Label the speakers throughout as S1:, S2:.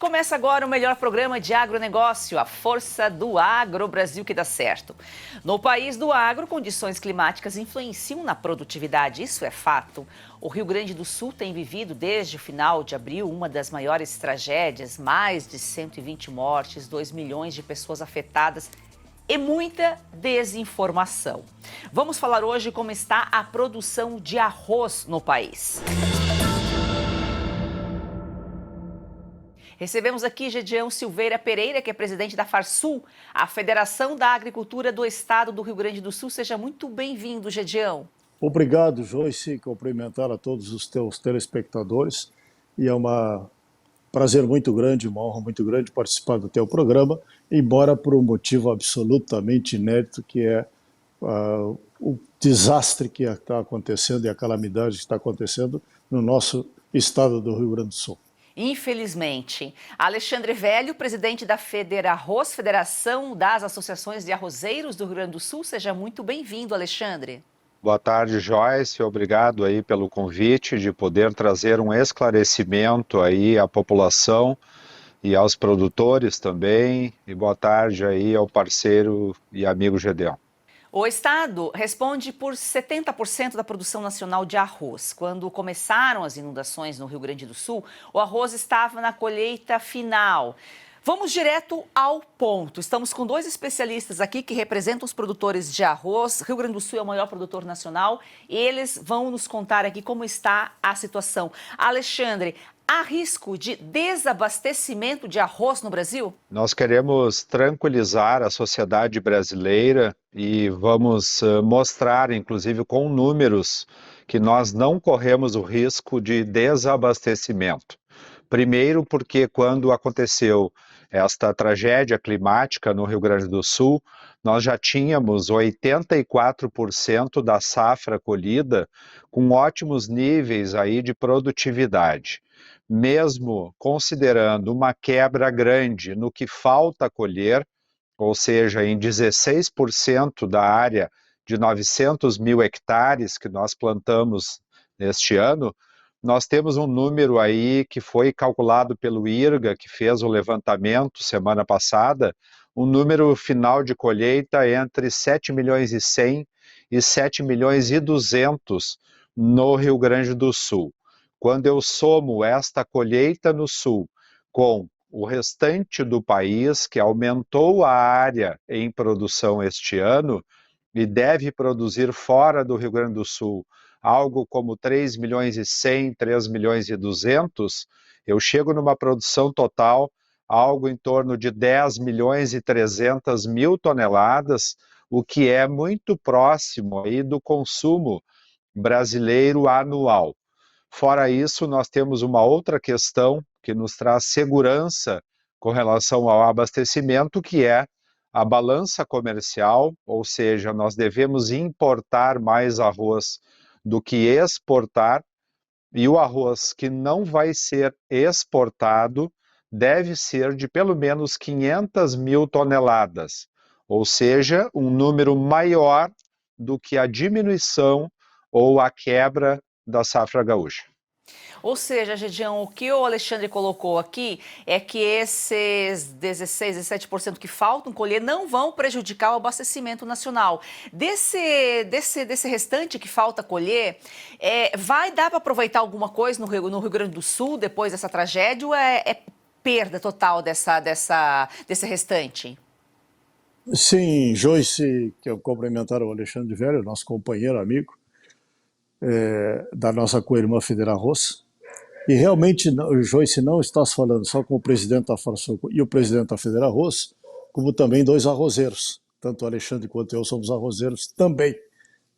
S1: Começa agora o melhor programa de agronegócio, a força do agro Brasil que dá certo. No país do agro, condições climáticas influenciam na produtividade, isso é fato. O Rio Grande do Sul tem vivido desde o final de abril uma das maiores tragédias, mais de 120 mortes, 2 milhões de pessoas afetadas e muita desinformação. Vamos falar hoje como está a produção de arroz no país. Recebemos aqui Gedeão Silveira Pereira, que é presidente da Farsul, a Federação da Agricultura do Estado do Rio Grande do Sul. Seja muito bem-vindo, Gedeão.
S2: Obrigado, Joyce. Cumprimentar a todos os teus telespectadores. E é um prazer muito grande, uma honra muito grande participar do teu programa, embora por um motivo absolutamente inédito, que é o desastre que está acontecendo e a calamidade que está acontecendo no nosso estado do Rio Grande do Sul.
S1: Infelizmente. Alexandre Velho, presidente da Federarroz, Federação das Associações de Arrozeiros do Rio Grande do Sul. Seja muito bem-vindo, Alexandre.
S3: Boa tarde, Joyce. Obrigado aí pelo convite de poder trazer um esclarecimento aí à população e aos produtores também. E boa tarde aí ao parceiro e amigo Gedeão.
S1: O estado responde por 70% da produção nacional de arroz. Quando começaram as inundações no Rio Grande do Sul, o arroz estava na colheita final. Vamos direto ao ponto. Estamos com dois especialistas aqui que representam os produtores de arroz. Rio Grande do Sul é o maior produtor nacional. Eles vão nos contar aqui como está a situação. Alexandre, há risco de desabastecimento de arroz no Brasil?
S3: Nós queremos tranquilizar a sociedade brasileira e vamos mostrar, inclusive com números, que nós não corremos o risco de desabastecimento. Primeiro, porque quando aconteceu esta tragédia climática no Rio Grande do Sul, nós já tínhamos 84% da safra colhida com ótimos níveis aí de produtividade. Mesmo considerando uma quebra grande no que falta colher, ou seja, em 16% da área de 900 mil hectares que nós plantamos neste ano, nós temos um número aí que foi calculado pelo IRGA, que fez o levantamento semana passada, um número final de colheita entre 7 milhões e 100 e 7 milhões e 200 no Rio Grande do Sul. Quando eu somo esta colheita no Sul com o restante do país, que aumentou a área em produção este ano e deve produzir fora do Rio Grande do Sul algo como 3 milhões e 100, 3 milhões e 200, eu chego numa produção total algo em torno de 10 milhões e 300 mil toneladas, o que é muito próximo aí do consumo brasileiro anual. Fora isso, nós temos uma outra questão que nos traz segurança com relação ao abastecimento, que é a balança comercial, ou seja, nós devemos importar mais arroz do que exportar, e o arroz que não vai ser exportado deve ser de pelo menos 500 mil toneladas, ou seja, um número maior do que a diminuição ou a quebra da safra gaúcha.
S1: Ou seja, Gedeão, o que o Alexandre colocou aqui é que esses 16, 17% que faltam colher não vão prejudicar o abastecimento nacional. Desse restante que falta colher, vai dar para aproveitar alguma coisa no Rio Grande do Sul depois dessa tragédia ou é perda total desse restante?
S2: Sim, Joyce, que eu cumprimentar o Alexandre Velho, nosso companheiro, amigo, da nossa co-irmã Federarroz. E realmente, Joyce, não estás falando só com o presidente da Farsul e o presidente da Federarroz, como também dois arrozeiros. Tanto o Alexandre quanto eu somos arrozeiros também.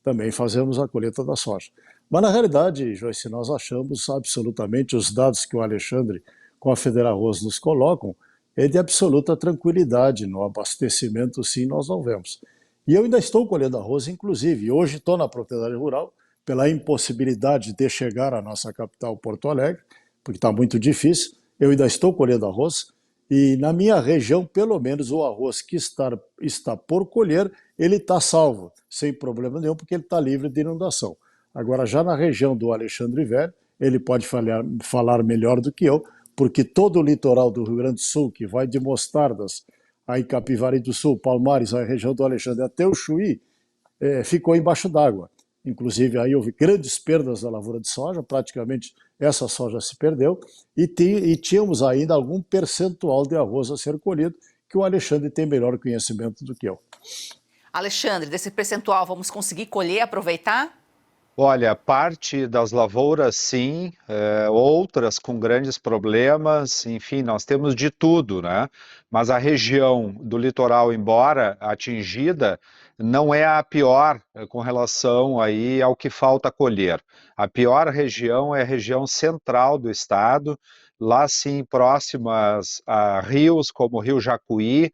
S2: Também fazemos a colheita da soja. Mas, na realidade, Joyce, nós achamos absolutamente os dados que o Alexandre com a Federarroz nos colocam é de absoluta tranquilidade. No abastecimento, sim, nós não vemos. E eu ainda estou colhendo arroz, inclusive. Hoje estou na propriedade rural, pela impossibilidade de chegar à nossa capital, Porto Alegre, porque está muito difícil. Eu ainda estou colhendo arroz e na minha região, pelo menos o arroz que está por colher, ele está salvo, sem problema nenhum, porque ele está livre de inundação. Agora, já na região do Alexandre Velho, ele pode falar melhor do que eu, porque todo o litoral do Rio Grande do Sul, que vai de Mostardas, aí Capivari do Sul, Palmares, a região do Alexandre, até o Chuí, ficou embaixo d'água. Inclusive, aí houve grandes perdas da lavoura de soja, praticamente essa soja se perdeu, e tínhamos ainda algum percentual de arroz a ser colhido, que o Alexandre tem melhor conhecimento do que eu.
S1: Alexandre, desse percentual, vamos conseguir colher e aproveitar?
S3: Olha, parte das lavouras sim, outras com grandes problemas, enfim, nós temos de tudo, né? Mas a região do litoral, embora atingida, não é a pior com relação aí ao que falta colher. A pior região é a região central do estado, lá sim próximas a rios como o Rio Jacuí,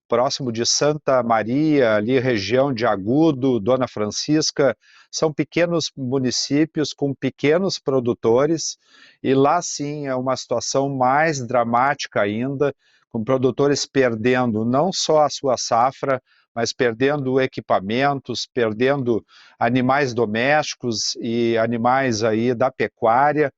S3: próximo de Santa Maria, ali região de Agudo, Dona Francisca, são pequenos municípios com pequenos produtores e lá sim é uma situação mais dramática ainda, com produtores perdendo não só a sua safra, mas perdendo equipamentos, perdendo animais domésticos e animais aí da pecuária.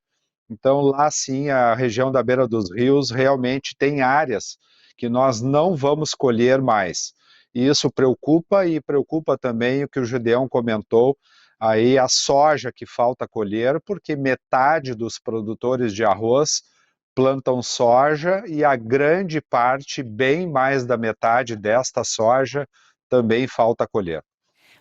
S3: Então lá sim a região da beira dos rios realmente tem áreas que nós não vamos colher mais. E isso preocupa e preocupa também o que o Gideão comentou, aí a soja que falta colher, porque metade dos produtores de arroz plantam soja e a grande parte, bem mais da metade desta soja, também falta colher.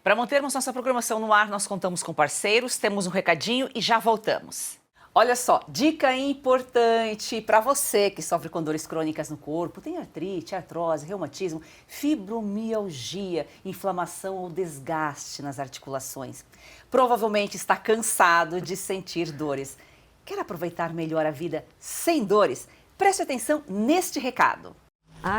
S1: Para mantermos nossa programação no ar, nós contamos com parceiros, temos um recadinho e já voltamos. Olha só, dica importante para você que sofre com dores crônicas no corpo, tem artrite, artrose, reumatismo, fibromialgia, inflamação ou desgaste nas articulações. Provavelmente está cansado de sentir dores. Quer aproveitar melhor a vida sem dores? Preste atenção neste recado.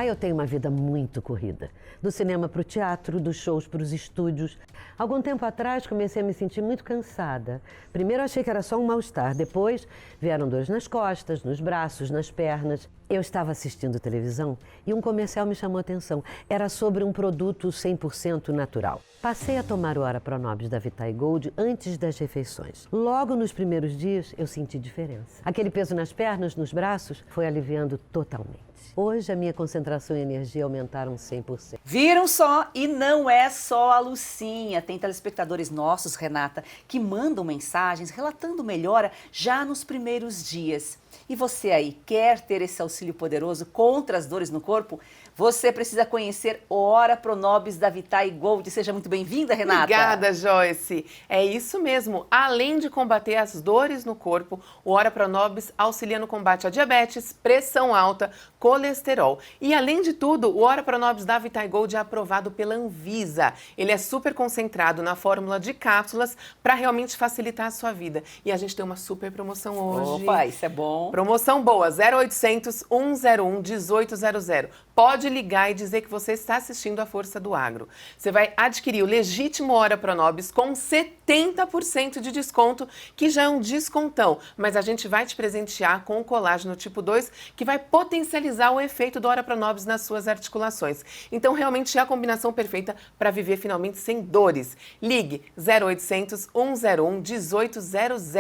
S4: Eu tenho uma vida muito corrida. Do cinema para o teatro, dos shows para os estúdios. Algum tempo atrás comecei a me sentir muito cansada. Primeiro achei que era só um mal-estar, depois vieram dores nas costas, nos braços, nas pernas. Eu estava assistindo televisão e um comercial me chamou a atenção. Era sobre um produto 100% natural. Passei a tomar o Ora Pronobis da Vitae Gold antes das refeições. Logo nos primeiros dias eu senti diferença. Aquele peso nas pernas, nos braços, foi aliviando totalmente. Hoje a minha concentração e energia aumentaram 100%.
S1: Viram só? E não é só a Lucinha. Tem telespectadores nossos, Renata, que mandam mensagens relatando melhora já nos primeiros dias. E você aí, quer ter esse auxílio poderoso contra as dores no corpo? Você precisa conhecer o Ora Pronobis da Vitae Gold. Seja muito bem-vinda, Renata.
S5: Obrigada, Joyce. É isso mesmo. Além de combater as dores no corpo, o Ora Pronobis auxilia no combate à diabetes, pressão alta, colesterol. E além de tudo, o Ora Pronobis da Vitae Gold é aprovado pela Anvisa. Ele é super concentrado na fórmula de cápsulas para realmente facilitar a sua vida. E a gente tem uma super promoção hoje.
S1: Opa, isso é bom.
S5: Promoção boa, 0800 101 1800. Pode ligar e dizer que você está assistindo a Força do Agro. Você vai adquirir o legítimo Ora Pronobis com 70% de desconto, que já é um descontão. Mas a gente vai te presentear com o colágeno tipo 2, que vai potencializar o efeito do Ora Pronobis nas suas articulações. Então, realmente é a combinação perfeita para viver finalmente sem dores. Ligue 0800 101 1800.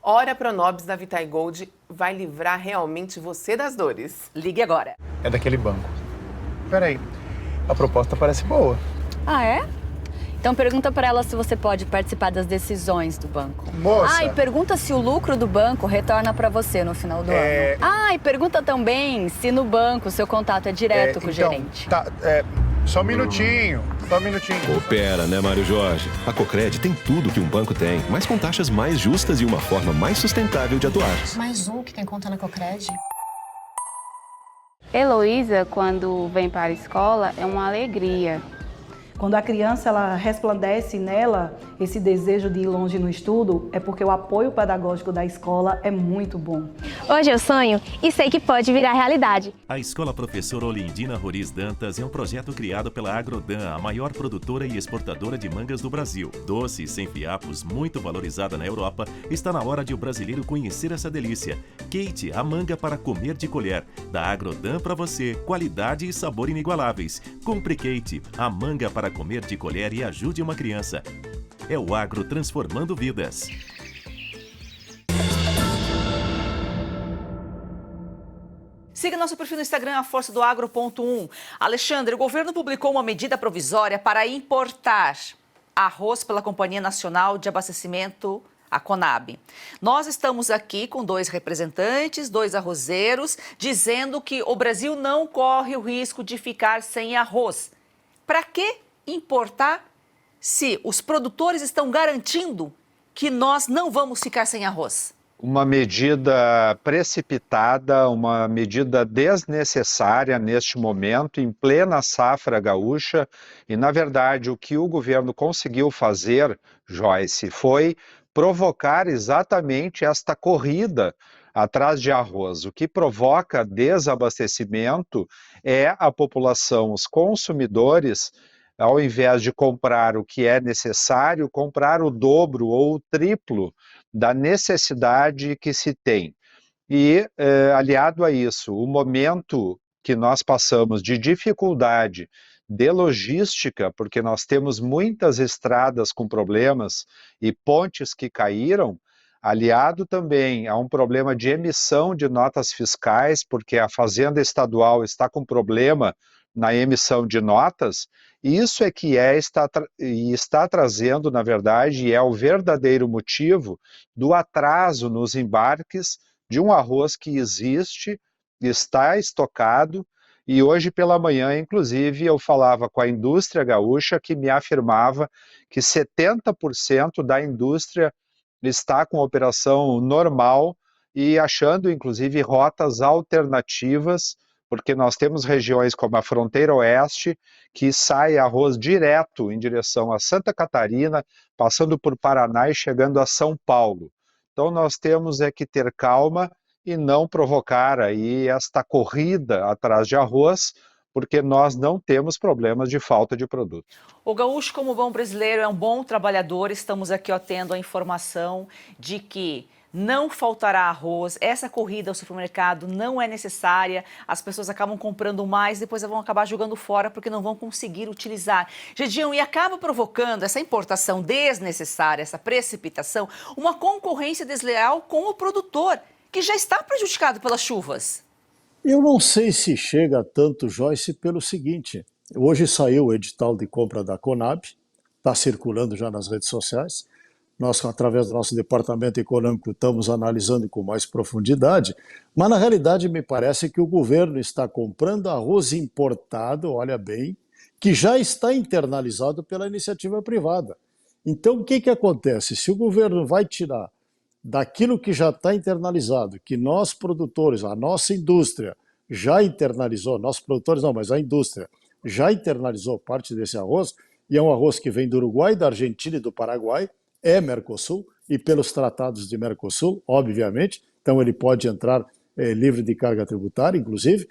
S5: Ora Pronobis da Vitae Gold vai livrar realmente você das dores.
S1: Ligue agora.
S6: É daquele banco. Peraí, a proposta parece boa.
S7: Ah, é? Então pergunta para ela se você pode participar das decisões do banco.
S6: Moça!
S7: E pergunta se o lucro do banco retorna para você no final do ano. E pergunta também se no banco o seu contato é direto com o gerente.
S6: Só um minutinho.
S8: Opera, né, Mário Jorge? A Cocred tem tudo que um banco tem, mas com taxas mais justas e uma forma mais sustentável de atuar.
S9: Mais um que tem conta na Cocred.
S10: Heloísa, quando vem para a escola, é uma alegria.
S11: Quando a criança ela resplandece nela esse desejo de ir longe no estudo, é porque o apoio pedagógico da escola é muito bom.
S9: Hoje eu sonho e sei que pode virar realidade.
S12: A Escola Professora Olindina Roriz Dantas é um projeto criado pela Agrodan, a maior produtora e exportadora de mangas do Brasil. Doce e sem fiapos, muito valorizada na Europa, está na hora de o brasileiro conhecer essa delícia. Kate, a manga para comer de colher. Da Agrodan para você, qualidade e sabor inigualáveis. Compre Kate, a manga para comer de colher e ajude uma criança. É o agro transformando vidas.
S1: Siga nosso perfil no Instagram, aforçadoagro.1. Alexandre, o governo publicou uma medida provisória para importar arroz pela Companhia Nacional de Abastecimento, a CONAB. Nós estamos aqui com 2 representantes, 2 arrozeiros, dizendo que o Brasil não corre o risco de ficar sem arroz. Para que importar se os produtores estão garantindo que nós não vamos ficar sem arroz?
S3: Uma medida precipitada, uma medida desnecessária neste momento, em plena safra gaúcha. E, na verdade, o que o governo conseguiu fazer, Joyce, foi provocar exatamente esta corrida atrás de arroz. O que provoca desabastecimento é a população, os consumidores, ao invés de comprar o que é necessário, comprar o dobro ou o triplo da necessidade que se tem. E, aliado a isso, o momento que nós passamos de dificuldade de logística, porque nós temos muitas estradas com problemas e pontes que caíram, aliado também a um problema de emissão de notas fiscais, porque a Fazenda Estadual está com problema na emissão de notas, isso é que está trazendo, na verdade, é o verdadeiro motivo do atraso nos embarques de um arroz que existe, está estocado, e hoje pela manhã, inclusive, eu falava com a indústria gaúcha que me afirmava que 70% da indústria está com operação normal e achando, inclusive, rotas alternativas, porque nós temos regiões como a fronteira oeste, que sai arroz direto em direção a Santa Catarina, passando por Paraná e chegando a São Paulo. Então nós temos que ter calma e não provocar aí esta corrida atrás de arroz, porque nós não temos problemas de falta de produto.
S1: O gaúcho, como bom brasileiro, é um bom trabalhador. Estamos aqui tendo a informação de que não faltará arroz, essa corrida ao supermercado não é necessária, as pessoas acabam comprando mais, depois vão acabar jogando fora porque não vão conseguir utilizar. Gedião, e acaba provocando essa importação desnecessária, essa precipitação, uma concorrência desleal com o produtor, que já está prejudicado pelas chuvas.
S2: Eu não sei se chega tanto, Joyce, pelo seguinte, hoje saiu o edital de compra da CONAB, está circulando já nas redes sociais. Nós, através do nosso departamento econômico, estamos analisando com mais profundidade, mas na realidade me parece que o governo está comprando arroz importado, olha bem, que já está internalizado pela iniciativa privada. Então o que acontece? Se o governo vai tirar daquilo que já está internalizado, que nós produtores, a nossa indústria já internalizou, nós produtores não, mas a indústria já internalizou parte desse arroz, e é um arroz que vem do Uruguai, da Argentina e do Paraguai, é Mercosul, e pelos tratados de Mercosul, obviamente, então ele pode entrar livre de carga tributária, inclusive.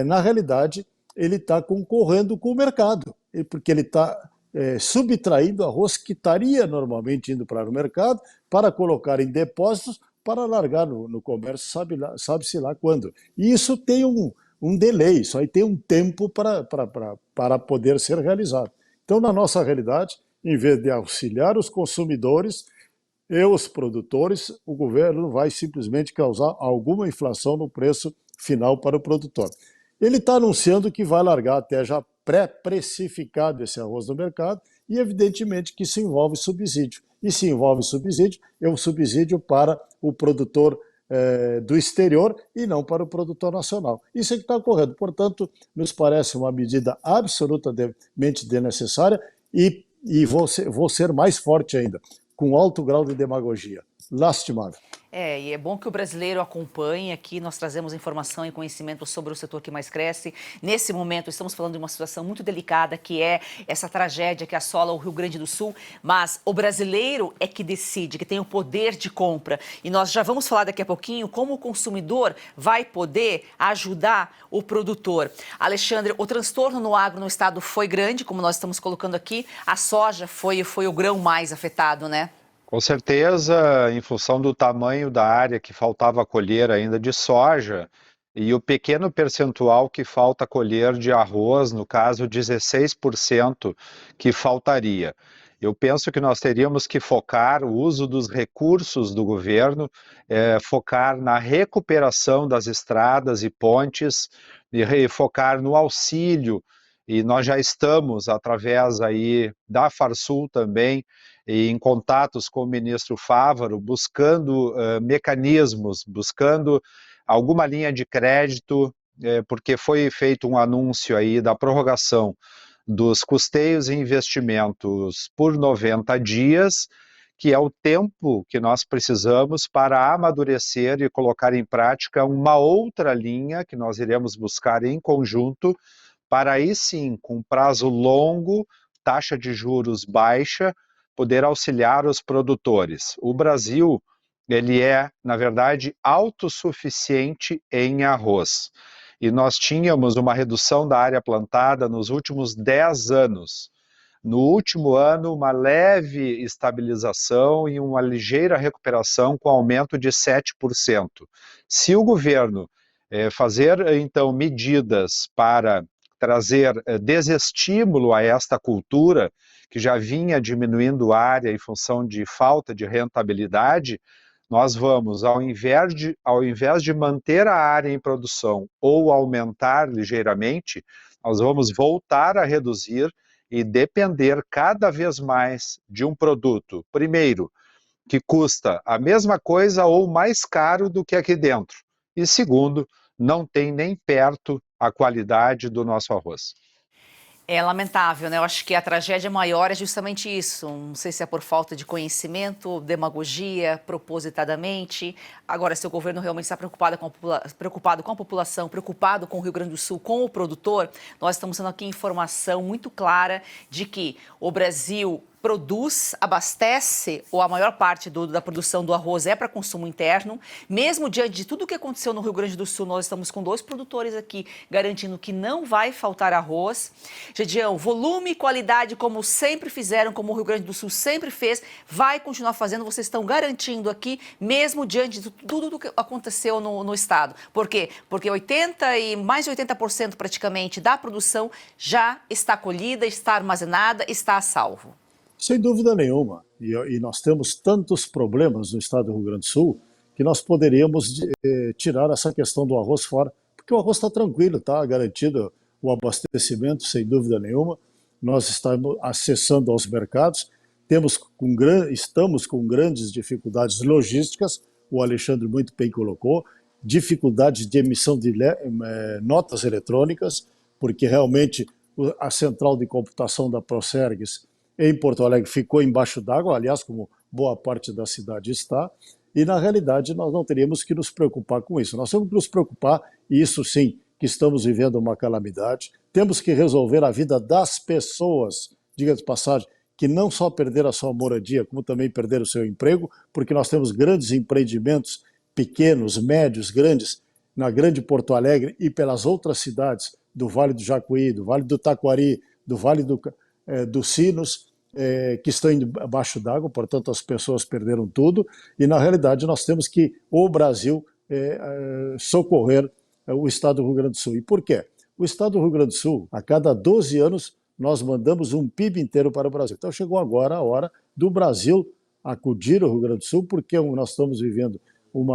S2: Na realidade, ele está concorrendo com o mercado, porque ele está subtraindo arroz que estaria normalmente indo para o mercado para colocar em depósitos para largar no comércio, sabe-se lá quando. E isso tem um delay, isso aí tem um tempo para poder ser realizado. Então, na nossa realidade, em vez de auxiliar os consumidores e os produtores, o governo vai simplesmente causar alguma inflação no preço final para o produtor. Ele está anunciando que vai largar até já pré-precificado esse arroz no mercado e, evidentemente, que isso envolve subsídio. E se envolve subsídio, é um subsídio para o produtor do exterior e não para o produtor nacional. Isso é que está ocorrendo. Portanto, nos parece uma medida absolutamente desnecessária e vou ser mais forte ainda, com alto grau de demagogia. Lastimável.
S1: E é bom que o brasileiro acompanhe aqui, nós trazemos informação e conhecimento sobre o setor que mais cresce. Nesse momento, estamos falando de uma situação muito delicada, que é essa tragédia que assola o Rio Grande do Sul, mas o brasileiro é que decide, que tem o poder de compra. E nós já vamos falar daqui a pouquinho como o consumidor vai poder ajudar o produtor. Alexandre, o transtorno no agro no estado foi grande, como nós estamos colocando aqui. A soja foi o grão mais afetado, né?
S3: Com certeza, em função do tamanho da área que faltava colher ainda de soja e o pequeno percentual que falta colher de arroz, no caso 16% que faltaria. Eu penso que nós teríamos que focar o uso dos recursos do governo, focar na recuperação das estradas e pontes, e focar no auxílio, e nós já estamos, através aí da Farsul também, e em contatos com o ministro Fávaro, buscando mecanismos, buscando alguma linha de crédito, porque foi feito um anúncio aí da prorrogação dos custeios e investimentos por 90 dias, que é o tempo que nós precisamos para amadurecer e colocar em prática uma outra linha que nós iremos buscar em conjunto, para aí sim, com prazo longo, taxa de juros baixa, poder auxiliar os produtores. O Brasil, ele é, na verdade, autossuficiente em arroz. E nós tínhamos uma redução da área plantada nos últimos 10 anos. No último ano, uma leve estabilização e uma ligeira recuperação com aumento de 7%. Se o governo fazer, então, medidas para trazer desestímulo a esta cultura, que já vinha diminuindo área em função de falta de rentabilidade, nós vamos, ao invés de manter a área em produção ou aumentar ligeiramente, nós vamos voltar a reduzir e depender cada vez mais de um produto, primeiro, que custa a mesma coisa ou mais caro do que aqui dentro, e segundo, não tem nem perto a qualidade do nosso arroz.
S1: É lamentável, né? Eu acho que a tragédia maior é justamente isso. Não sei se é por falta de conhecimento, demagogia, propositadamente. Agora, se o governo realmente está preocupado com a população, preocupado com o Rio Grande do Sul, com o produtor, nós estamos tendo aqui informação muito clara de que o Brasil produz, abastece, ou a maior parte da produção do arroz é para consumo interno. Mesmo diante de tudo o que aconteceu no Rio Grande do Sul, nós estamos com 2 produtores aqui garantindo que não vai faltar arroz. Gedião, volume e qualidade, como sempre fizeram, como o Rio Grande do Sul sempre fez, vai continuar fazendo. Vocês estão garantindo aqui, mesmo diante de tudo o que aconteceu no estado. Por quê? Porque mais de 80% praticamente da produção já está colhida, está armazenada, está a salvo.
S2: Sem dúvida nenhuma. E nós temos tantos problemas no estado do Rio Grande do Sul que nós poderíamos tirar essa questão do arroz fora, porque o arroz está tranquilo, está garantido o abastecimento, sem dúvida nenhuma. Nós estamos acessando aos mercados, estamos com grandes dificuldades logísticas, o Alexandre muito bem colocou, dificuldades de emissão de notas eletrônicas, porque realmente a central de computação da Procergs em Porto Alegre ficou embaixo d'água, aliás, como boa parte da cidade está, e na realidade nós não teríamos que nos preocupar com isso. Nós temos que nos preocupar, e isso sim, que estamos vivendo uma calamidade, temos que resolver a vida das pessoas, diga de passagem, que não só perderam a sua moradia, como também perderam o seu emprego, porque nós temos grandes empreendimentos, pequenos, médios, grandes, na grande Porto Alegre e pelas outras cidades do Vale do Jacuí, do Vale do Taquari, do Vale dos Sinos, que estão embaixo d'água, portanto as pessoas perderam tudo, e na realidade nós temos que, o Brasil, socorrer o estado do Rio Grande do Sul. E por quê? O estado do Rio Grande do Sul, a cada 12 anos, nós mandamos um PIB inteiro para o Brasil. Então chegou agora a hora do Brasil acudir ao Rio Grande do Sul, porque nós estamos vivendo um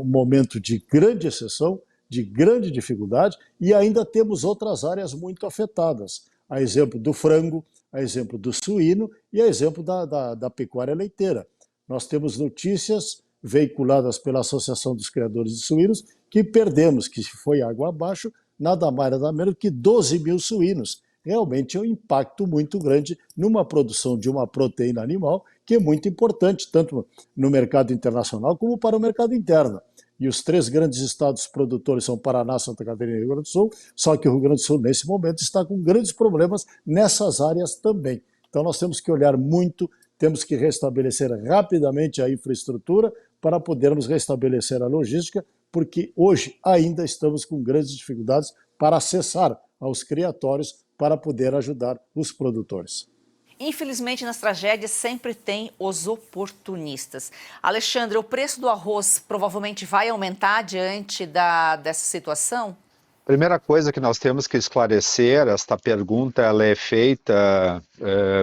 S2: momento de grande exceção, de grande dificuldade, e ainda temos outras áreas muito afetadas. A exemplo do frango, a exemplo do suíno e a exemplo da pecuária leiteira. Nós temos notícias veiculadas pela Associação dos Criadores de Suínos que perdemos, que foi água abaixo, nada mais nada menos que 12 mil suínos. Realmente é um impacto muito grande numa produção de uma proteína animal que é muito importante, tanto no mercado internacional como para o mercado interno. E os 3 grandes estados produtores são Paraná, Santa Catarina e Rio Grande do Sul, só que o Rio Grande do Sul, nesse momento, está com grandes problemas nessas áreas também. Então nós temos que olhar muito, temos que restabelecer rapidamente a infraestrutura para podermos restabelecer a logística, porque hoje ainda estamos com grandes dificuldades para acessar aos criatórios para poder ajudar os produtores.
S1: Infelizmente, nas tragédias sempre tem os oportunistas. Alexandre, o preço do arroz provavelmente vai aumentar diante dessa situação?
S3: Primeira coisa que nós temos que esclarecer, esta pergunta ela é feita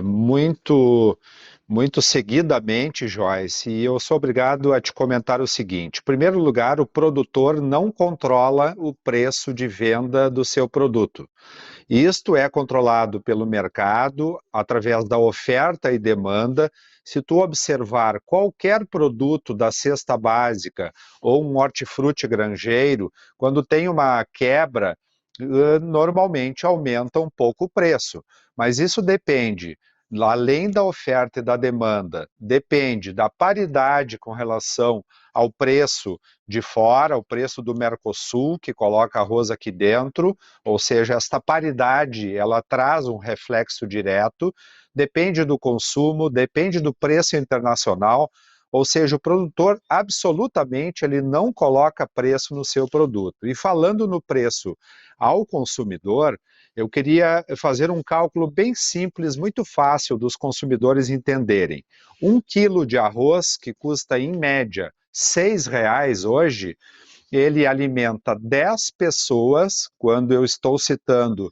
S3: muito seguidamente, Joyce, e eu sou obrigado a te comentar o seguinte. Em primeiro lugar, o produtor não controla o preço de venda do seu produto. Isto é controlado pelo mercado através da oferta e demanda. Se tu observar qualquer produto da cesta básica ou um hortifruti granjeiro, quando tem uma quebra, normalmente aumenta um pouco o preço. Mas isso depende, além da oferta e da demanda, depende da paridade com relação ao preço de fora, o preço do Mercosul, que coloca arroz aqui dentro, ou seja, esta paridade, ela traz um reflexo direto, depende do consumo, depende do preço internacional, ou seja, o produtor absolutamente ele não coloca preço no seu produto. E falando no preço ao consumidor, eu queria fazer um cálculo bem simples, muito fácil dos consumidores entenderem. 1 quilo de arroz, que custa em média R$6 hoje, ele alimenta 10 pessoas, quando eu estou citando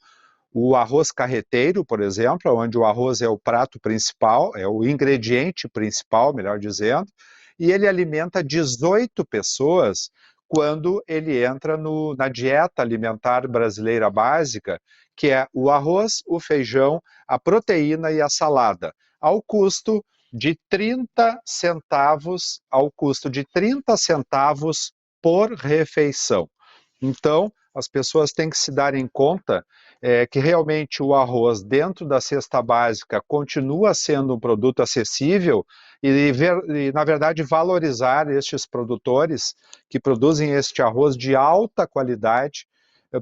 S3: o arroz carreteiro, por exemplo, onde o arroz é o prato principal, é o ingrediente principal, melhor dizendo, e ele alimenta 18 pessoas quando ele entra na dieta alimentar brasileira básica, que é o arroz, o feijão, a proteína e a salada, ao custo de 30 centavos, por refeição. Então, as pessoas têm que se darem conta que realmente o arroz dentro da cesta básica continua sendo um produto acessível e na verdade, valorizar estes produtores que produzem este arroz de alta qualidade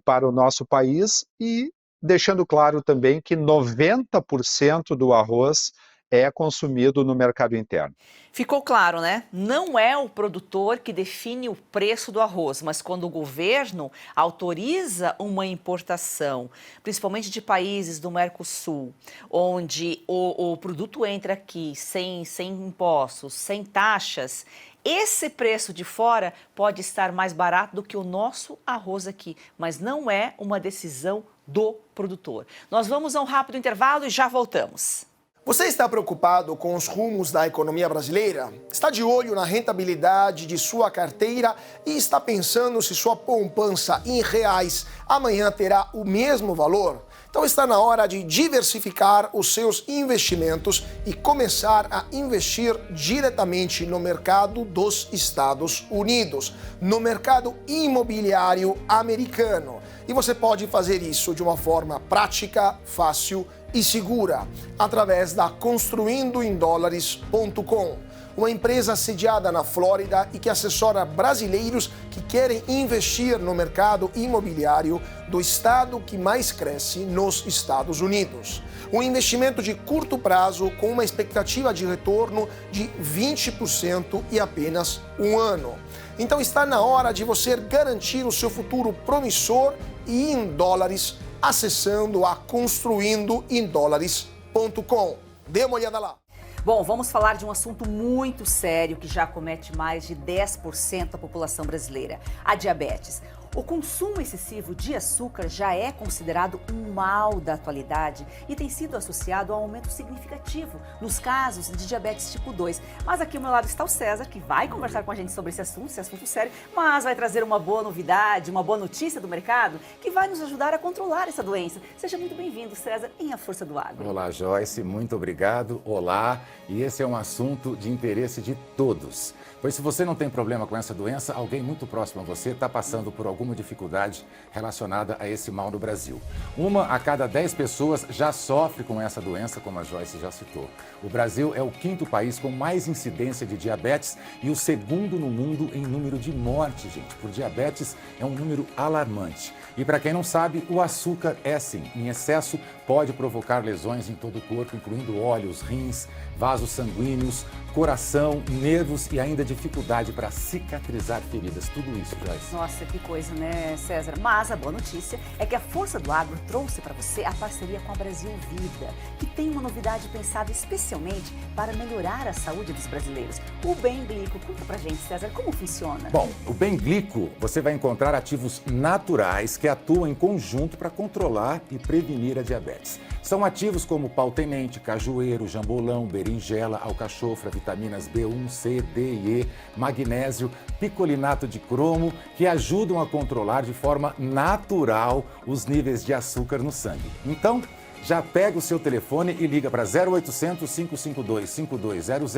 S3: para o nosso país e deixando claro também que 90% do arroz é consumido no mercado interno.
S1: Ficou claro, né? Não é o produtor que define o preço do arroz, mas quando o governo autoriza uma importação, principalmente de países do Mercosul, onde o produto entra aqui sem impostos, sem taxas, esse preço de fora pode estar mais barato do que o nosso arroz aqui, mas não é uma decisão do produtor. Nós vamos a um rápido intervalo e já voltamos.
S13: Você está preocupado com os rumos da economia brasileira? Está de olho na rentabilidade de sua carteira e está pensando se sua poupança em reais amanhã terá o mesmo valor? Então está na hora de diversificar os seus investimentos e começar a investir diretamente no mercado dos Estados Unidos, no mercado imobiliário americano. E você pode fazer isso de uma forma prática, fácil e segura, através da construindoemdólares.com, uma empresa sediada na Flórida e que assessora brasileiros que querem investir no mercado imobiliário do estado que mais cresce nos Estados Unidos. Um investimento de curto prazo com uma expectativa de retorno de 20% e apenas um ano. Então está na hora de você garantir o seu futuro promissor e em dólares, acessando a construindoemdólares.com. Dê uma olhada lá.
S1: Bom, vamos falar de um assunto muito sério que já acomete mais de 10% da população brasileira, a diabetes. O consumo excessivo de açúcar já é considerado um mal da atualidade e tem sido associado a um aumento significativo nos casos de diabetes tipo 2. Mas aqui ao meu lado está o César, que vai conversar com a gente sobre esse assunto sério, mas vai trazer uma boa novidade, uma boa notícia do mercado que vai nos ajudar a controlar essa doença. Seja muito bem-vindo, César, em A Força do Agro.
S14: Olá, Joyce, muito obrigado. Olá, e esse é um assunto de interesse de todos. Pois se você não tem problema com essa doença, alguém muito próximo a você está passando por alguma dificuldade relacionada a esse mal no Brasil. 1 a cada 10 pessoas já sofre com essa doença, como a Joyce já citou. O Brasil é o 5º país com mais incidência de diabetes e o 2º no mundo em número de mortes, gente. Por diabetes é um número alarmante. E para quem não sabe, o açúcar é sim, em excesso, pode provocar lesões em todo o corpo, incluindo olhos, rins, vasos sanguíneos, coração, nervos e ainda dificuldade para cicatrizar feridas. Tudo isso, Joyce.
S1: Nossa, que coisa, né, César? Mas a boa notícia é que a Força do Agro trouxe para você a parceria com a Brasil Vida, que tem uma novidade pensada especialmente para melhorar a saúde dos brasileiros. O Bem Glico. Conta pra gente, César, como funciona?
S14: Bom, o Bem Glico, você vai encontrar ativos naturais que atuam em conjunto para controlar e prevenir a diabetes. São ativos como pau-tenente, cajueiro, jambolão, berinjela, alcachofra, vitaminas B1, C, D e E, magnésio, picolinato de cromo, que ajudam a controlar de forma natural os níveis de açúcar no sangue. Então, já pega o seu telefone e liga para 0800 552 5200,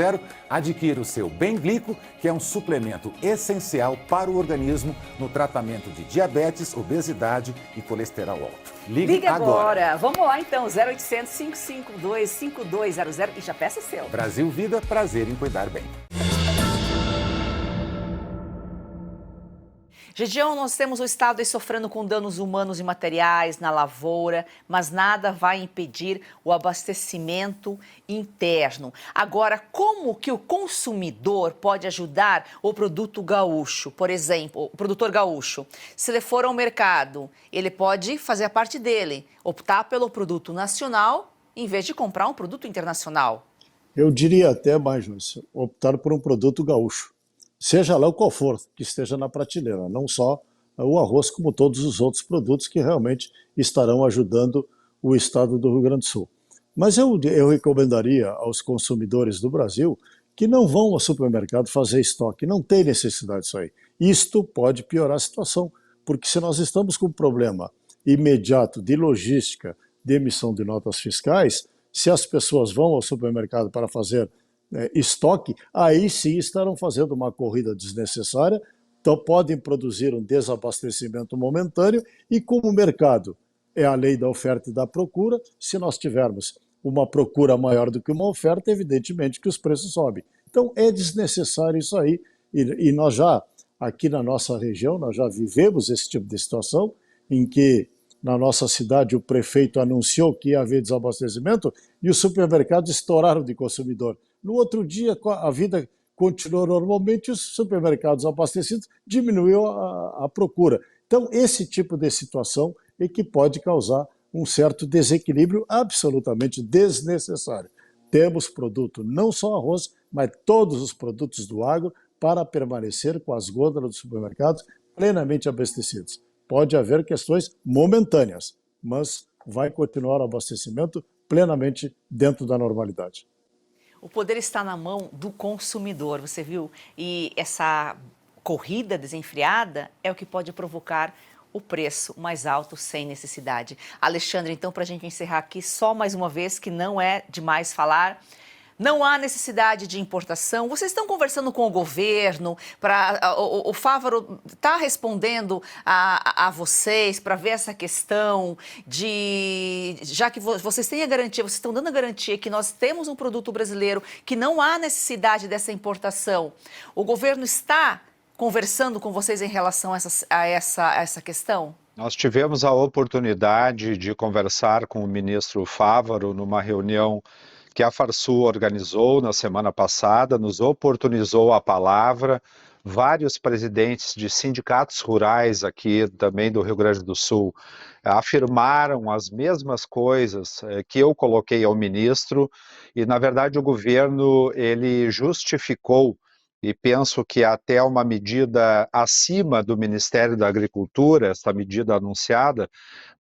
S14: adquira o seu Bem Glico, que é um suplemento essencial para o organismo no tratamento de diabetes, obesidade e colesterol alto.
S1: Liga agora. Vamos lá então, 0800 552 5200 e já peça o seu.
S14: Brasil Vida, prazer em cuidar bem.
S1: Gideon, nós temos o estado aí sofrendo com danos humanos e materiais na lavoura, mas nada vai impedir o abastecimento interno. Agora, como que o consumidor pode ajudar o produto gaúcho? Por exemplo, o produtor gaúcho, se ele for ao mercado, ele pode fazer a parte dele, optar pelo produto nacional em vez de comprar um produto internacional.
S2: Eu diria até mais, Joyce, optar por um produto gaúcho. Seja lá o qual for que esteja na prateleira, não só o arroz, como todos os outros produtos que realmente estarão ajudando o estado do Rio Grande do Sul. Mas eu recomendaria aos consumidores do Brasil que não vão ao supermercado fazer estoque, não tem necessidade disso aí. Isto pode piorar a situação, porque se nós estamos com um problema imediato de logística, de emissão de notas fiscais, se as pessoas vão ao supermercado para fazer estoque, aí sim estarão fazendo uma corrida desnecessária, então podem produzir um desabastecimento momentâneo e como o mercado é a lei da oferta e da procura, se nós tivermos uma procura maior do que uma oferta, evidentemente que os preços sobem. Então é desnecessário isso aí e nós já, aqui na nossa região, nós já vivemos esse tipo de situação em que na nossa cidade o prefeito anunciou que ia haver desabastecimento e os supermercados estouraram de consumidor. No outro dia, a vida continuou normalmente, os supermercados abastecidos diminuiu a procura. Então, esse tipo de situação é que pode causar um certo desequilíbrio absolutamente desnecessário. Temos produto, não só arroz, mas todos os produtos do agro para permanecer com as gôndolas dos supermercados plenamente abastecidos. Pode haver questões momentâneas, mas vai continuar o abastecimento plenamente dentro da normalidade.
S1: O poder está na mão do consumidor, você viu? E essa corrida desenfreada é o que pode provocar o preço mais alto sem necessidade. Alexandre, então, para a gente encerrar aqui, só mais uma vez, que não é demais falar, não há necessidade de importação. Vocês estão conversando com o governo, o Fávaro está respondendo a vocês para ver essa questão de, já que vocês têm a garantia, vocês estão dando a garantia que nós temos um produto brasileiro, que não há necessidade dessa importação. O governo está conversando com vocês em relação a essa questão?
S3: Nós tivemos a oportunidade de conversar com o ministro Fávaro numa reunião que a Farsul organizou na semana passada, nos oportunizou a palavra. Vários presidentes de sindicatos rurais aqui também do Rio Grande do Sul afirmaram as mesmas coisas que eu coloquei ao ministro e, na verdade, o governo ele justificou, e penso que até uma medida acima do Ministério da Agricultura, essa medida anunciada,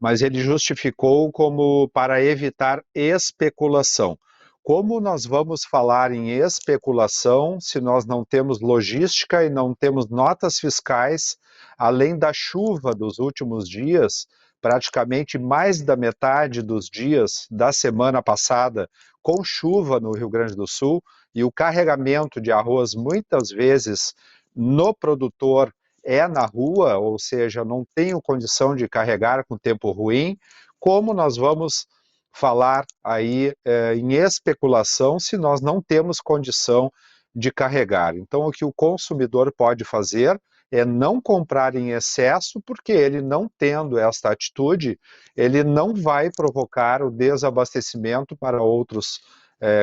S3: mas ele justificou como para evitar especulação. Como nós vamos falar em especulação se nós não temos logística e não temos notas fiscais, além da chuva dos últimos dias, praticamente mais da metade dos dias da semana passada com chuva no Rio Grande do Sul e o carregamento de arroz muitas vezes no produtor é na rua, ou seja, não tenho condição de carregar com tempo ruim, como nós vamos falar aí em especulação se nós não temos condição de carregar. Então, o que o consumidor pode fazer é não comprar em excesso, porque ele não tendo esta atitude, ele não vai provocar o desabastecimento para outros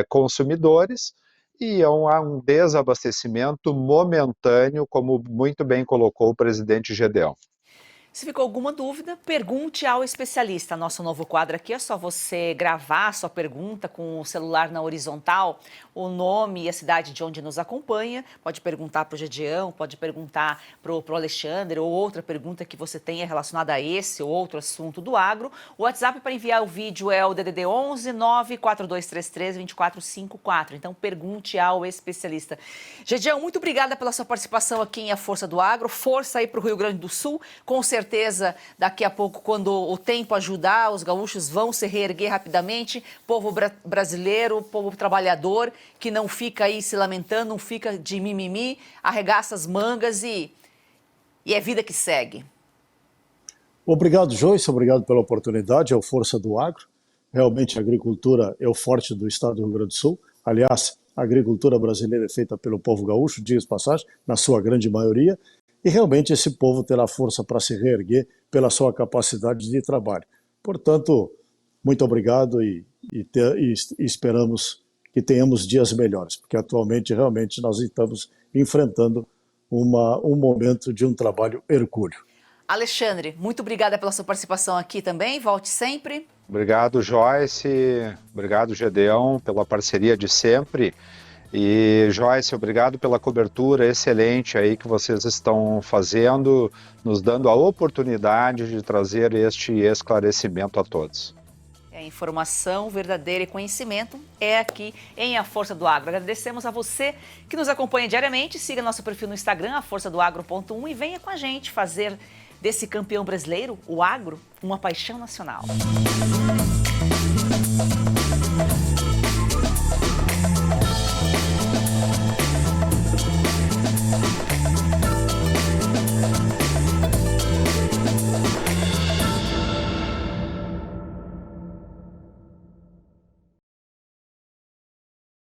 S3: consumidores, e há um desabastecimento momentâneo, como muito bem colocou o presidente Gedeão.
S1: Se ficou alguma dúvida, pergunte ao especialista. Nosso novo quadro aqui é só você gravar a sua pergunta com o celular na horizontal, o nome e a cidade de onde nos acompanha. Pode perguntar para o Gedeão, pode perguntar para o Alexandre ou outra pergunta que você tenha relacionada a esse ou outro assunto do agro. O WhatsApp para enviar o vídeo é o DDD 11 94233 2454. Então pergunte ao especialista. Gedeão, muito obrigada pela sua participação aqui em A Força do Agro. Força aí para o Rio Grande do Sul. Com certeza, daqui a pouco, quando o tempo ajudar, os gaúchos vão se reerguer rapidamente. Povo brasileiro, povo trabalhador, que não fica aí se lamentando, não fica de mimimi, arregaça as mangas e é vida que segue.
S2: Obrigado, Joyce, obrigado pela oportunidade, é o Força do Agro. Realmente a agricultura é o forte do estado do Rio Grande do Sul. Aliás, a agricultura brasileira é feita pelo povo gaúcho, diga-se de passagem, na sua grande maioria. E realmente esse povo terá força para se reerguer pela sua capacidade de trabalho. Portanto, muito obrigado e esperamos que tenhamos dias melhores, porque atualmente realmente nós estamos enfrentando um momento de um trabalho hercúleo.
S1: Alexandre, muito obrigada pela sua participação aqui também, volte sempre.
S3: Obrigado, Joyce, obrigado, Gedeão, pela parceria de sempre. E, Joyce, obrigado pela cobertura excelente aí que vocês estão fazendo, nos dando a oportunidade de trazer este esclarecimento a todos.
S1: Informação verdadeira e conhecimento é aqui em A Força do Agro. Agradecemos a você que nos acompanha diariamente. Siga nosso perfil no Instagram, aforçadoagro.1, e venha com a gente fazer desse campeão brasileiro, o agro, uma paixão nacional.